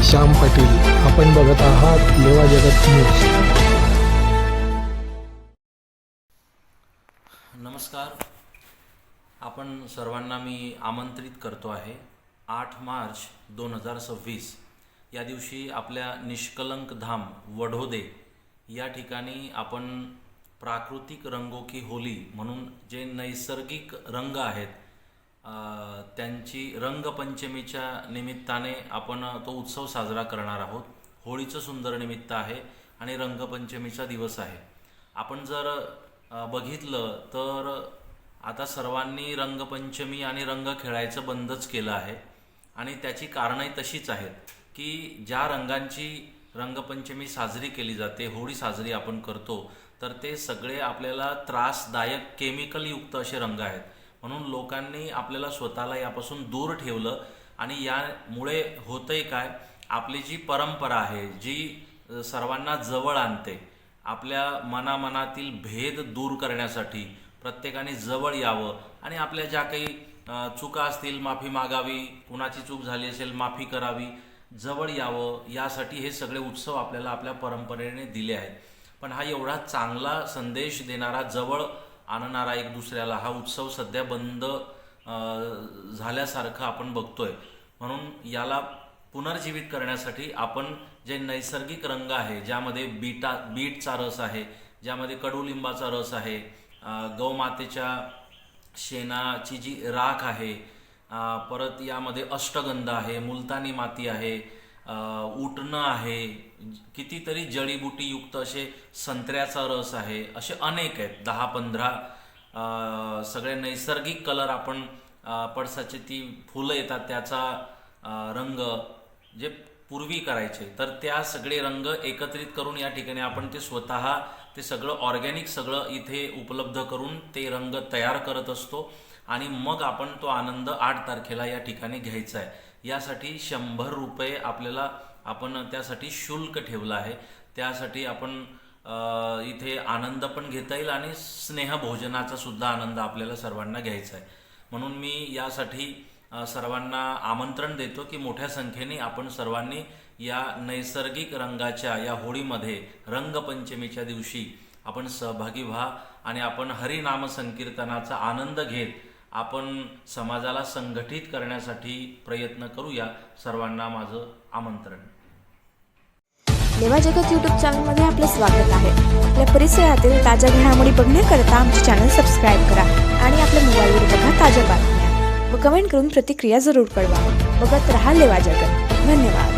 श्याम पाटील. आपण बघत आहात लेवा जगत न्यूज. नमस्कार. आपण सर्वांना मी आमंत्रित करतो आहे 8 मार्च 2026 या दिवशी आपल्या निष्कलंक धाम वढोदे या ठिकाणी आपण प्राकृतिक रंगों की होली म्हणून जे नैसर्गिक रंग आहेत त्यांची रंगपंचमीच्या निमित्ताने आपण तो उत्सव साजरा करणार आहोत. होळीचं सुंदर निमित्त आहे आणि रंगपंचमीचा दिवस आहे. आपण जर बघितलं तर आता सर्वांनी रंगपंचमी आणि रंग खेळायचं बंदच केलं आहे आणि त्याची कारणंही तशीच आहेत की ज्या रंगांची रंगपंचमी साजरी केली जाते, होळी साजरी आपण करतो, तर ते सगळे आपल्याला त्रासदायक केमिकलयुक्त असे रंग आहेत. म्हणून लोकांनी आपल्याला स्वतःला यापासून दूर ठेवलं आणि यामुळे होतंय काय, आपली जी परंपरा आहे जी सर्वांना जवळ आणते, आपल्या मनामनातील भेद दूर करण्यासाठी प्रत्येकाने जवळ यावं आणि आपल्या ज्या काही चुका असतील माफी मागावी, कुणाची चूक झाली असेल माफी करावी, जवळ यावं, यासाठी हे सगळे उत्सव आपल्याला आपल्या परंपरेने दिले आहेत. पण हा एवढा चांगला संदेश देणारा, जवळ आणणारा एक दुसऱ्याला हा उत्सव सध्या बंद झाल्यासारखं आपण बघतोय. म्हणून याला पुनर्जीवित करण्यासाठी आपण जे नैसर्गिक रंग आहे, ज्यामध्ये बीटचा रस आहे, ज्यामध्ये कडुलिंबाचा रस आहे, गौमातेच्या शेणाची जी राख आहे, परत यामध्ये अष्टगंध आहे, मुलतानी माती आहे, उटणं आहे, कितीतरी जडीबुटीयुक्त असे संत्र्याचा रस आहे, असे अनेक आहेत, 10-15 सगळे नैसर्गिक कलर. आपण पळसाची ती फुलं येतात त्याचा रंग जे पूर्वी करायचे, तर त्या सगळे रंग एकत्रित करून या ठिकाणी आपण ते स्वतः ते सगळं ऑर्गॅनिक सगळं इथे उपलब्ध करून ते रंग तयार करत असतो आणि मग आपण तो आनंद 8 तारखेला या ठिकाणी घ्यायचा आहे. यासाठी 100 रुपये आपल्याला आपण त्यासाठी शुल्क ठेवलं आहे. त्यासाठी आपण इथे आनंद पण घेता येईल आणि स्नेहभोजनाचा सुद्धा आनंद आपल्याला सर्वांना घ्यायचा आहे. म्हणून मी यासाठी सर्वांना आमंत्रण देतो की मोठ्या संख्येने आपण सर्वांनी या नैसर्गिक रंगाच्या या होळीमध्ये रंगपंचमीच्या दिवशी आपण सहभागी व्हा आणि आपण हरिनाम संकीर्तनाचा आनंद घेत आपण समाजाला संघटित करण्यासाठी प्रयत्न करूया. सर्वांना माझं आमंत्रण. लेवा जगत यूट्यूब चॅनलमध्ये आपलं स्वागत आहे. आपल्या परिसरातील ताज्या घडामोडी बघण्याकरता आमचे चॅनल सबस्क्राईब करा आणि आपल्या मोबाईलवर बघा ताज्या बातम्या व कमेंट करून प्रतिक्रिया जरूर कळवा. बघत रहा लेवा जगत. धन्यवाद.